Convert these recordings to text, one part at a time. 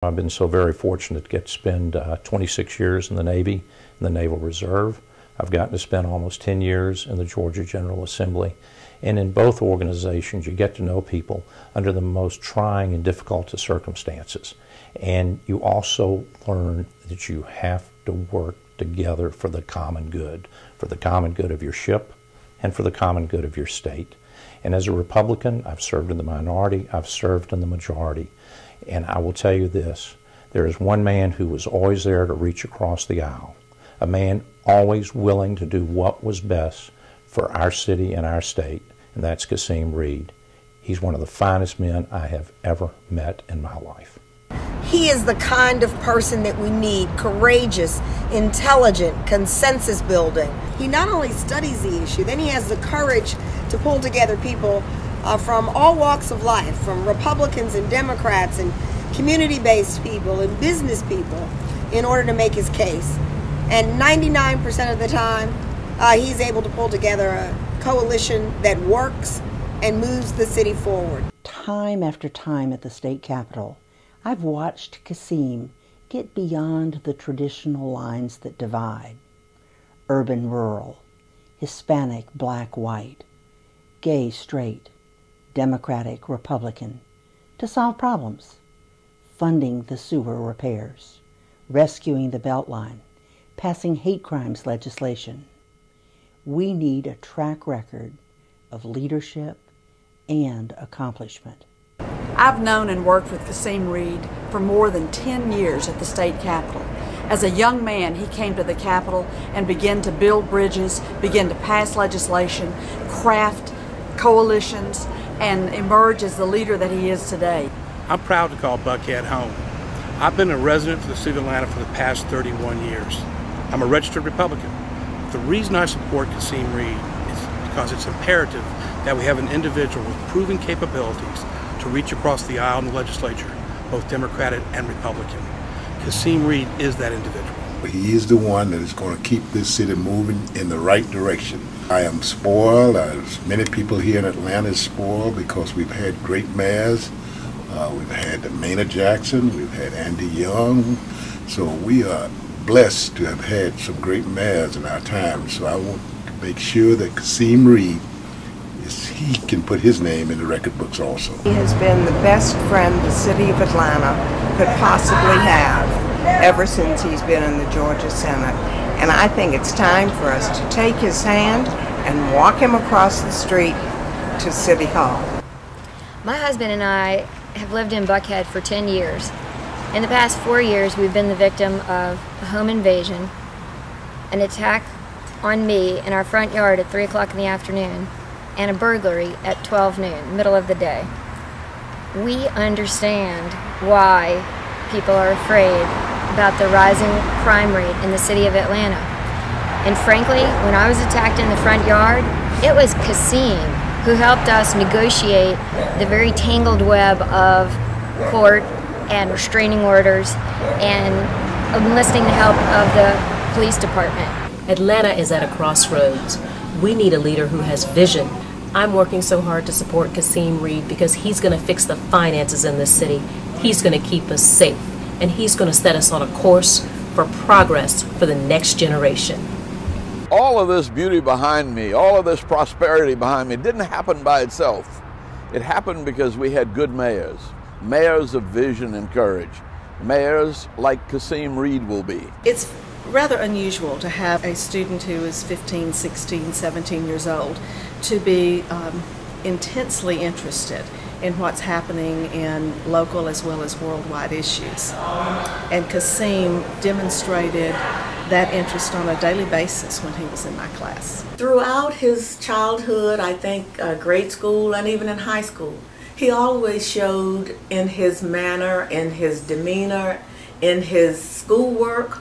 I've been so very fortunate to get to spend 26 years in the Navy, in the Naval Reserve. I've gotten to spend almost 10 years in the Georgia General Assembly. And in both organizations, you get to know people under the most trying and difficult of circumstances. And you also learn that you have to work together for the common good of your ship and for the common good of your state. And as a Republican, I've served in the minority, I've served in the majority. And I will tell you this, there is one man who was always there to reach across the aisle, a man always willing to do what was best for our city and our state, and that's Kasim Reed. He's one of the finest men I have ever met in my life. He is the kind of person that we need, courageous, intelligent, consensus building. He not only studies the issue, then he has the courage to pull together people from all walks of life, from Republicans and Democrats and community-based people and business people in order to make his case. And 99% of the time, he's able to pull together a coalition that works and moves the city forward. Time after time at the state capitol, I've watched Kasim get beyond the traditional lines that divide. Urban-rural, Hispanic, black-white, gay-straight, Democratic, Republican, to solve problems, funding the sewer repairs, rescuing the Beltline, passing hate crimes legislation. We need a track record of leadership and accomplishment. I've known and worked with Kasim Reed for more than 10 years at the state capitol. As a young man, he came to the capitol and began to build bridges, began to pass legislation, craft coalitions, and emerge as the leader that he is today. I'm proud to call Buckhead home. I've been a resident for the city of Atlanta for the past 31 years. I'm a registered Republican. The reason I support Kasim Reed is because it's imperative that we have an individual with proven capabilities to reach across the aisle in the legislature, both Democratic and Republican. Kasim Reed is that individual. He is the one that is going to keep this city moving in the right direction. I am spoiled, as many people here in Atlanta is spoiled, because we've had great mayors. We've had Maynard Jackson, we've had Andy Young, so we are blessed to have had some great mayors in our time. So I want to make sure that Kasim Reed, he can put his name in the record books also. He has been the best friend the city of Atlanta could possibly have ever since he's been in the Georgia Senate. And I think it's time for us to take his hand and walk him across the street to City Hall. My husband and I have lived in Buckhead for 10 years. In the past 4 years, we've been the victim of a home invasion, an attack on me in our front yard at 3 o'clock in the afternoon, and a burglary at 12 noon, middle of the day. We understand why people are afraid about the rising crime rate in the city of Atlanta. And frankly, when I was attacked in the front yard, it was Kasim who helped us negotiate the very tangled web of court and restraining orders and enlisting the help of the police department. Atlanta is at a crossroads. We need a leader who has vision. I'm working so hard to support Kasim Reed because he's going to fix the finances in this city. He's going to keep us safe, and he's going to set us on a course for progress for the next generation. All of this beauty behind me, all of this prosperity behind me didn't happen by itself. It happened because we had good mayors, mayors of vision and courage, mayors like Kasim Reed will be. It's rather unusual to have a student who is 15, 16, 17 years old to be intensely interested in what's happening in local as well as worldwide issues. And Kasim demonstrated that interest on a daily basis when he was in my class. Throughout his childhood, I think grade school and even in high school, he always showed in his manner, in his demeanor, in his schoolwork,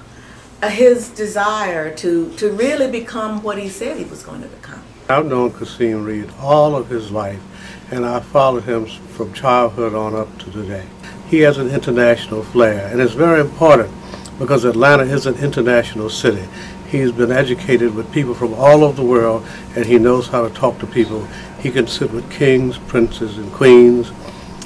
his desire to really become what he said he was going to become. I've known Kasim Reed all of his life, and I followed him from childhood on up to today. He has an international flair, and it's very important because Atlanta is an international city. He's been educated with people from all over the world, and he knows how to talk to people. He can sit with kings, princes, and queens,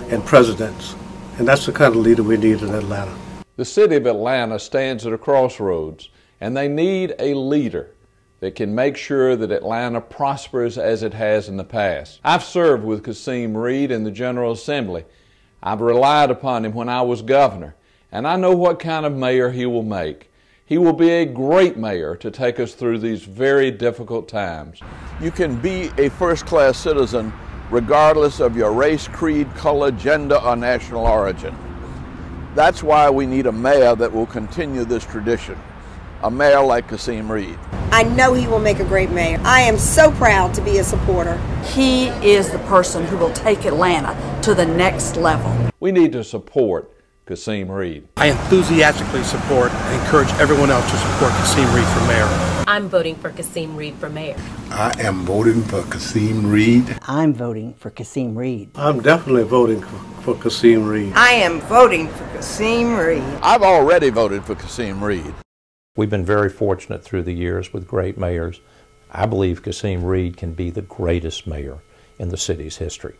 and presidents, And that's the kind of leader we need in Atlanta. The city of Atlanta stands at a crossroads, and they need a leader that can make sure that Atlanta prospers as it has in the past. I've served with Kasim Reed in the General Assembly. I've relied upon him when I was governor, and I know what kind of mayor he will make. He will be a great mayor to take us through these very difficult times. You can be a first-class citizen regardless of your race, creed, color, gender, or national origin. That's why we need a mayor that will continue this tradition, a mayor like Kasim Reed. I know he will make a great mayor. I am so proud to be a supporter. He is the person who will take Atlanta to the next level. We need to support Kasim Reed. I enthusiastically support and encourage everyone else to support Kasim Reed for mayor. I'm voting for Kasim Reed for mayor. I am voting for Kasim Reed. I'm voting for Kasim Reed. I'm definitely voting for Kasim Reed. I am voting for Kasim Reed. I've already voted for Kasim Reed. We've been very fortunate through the years with great mayors. I believe Kasim Reed can be the greatest mayor in the city's history.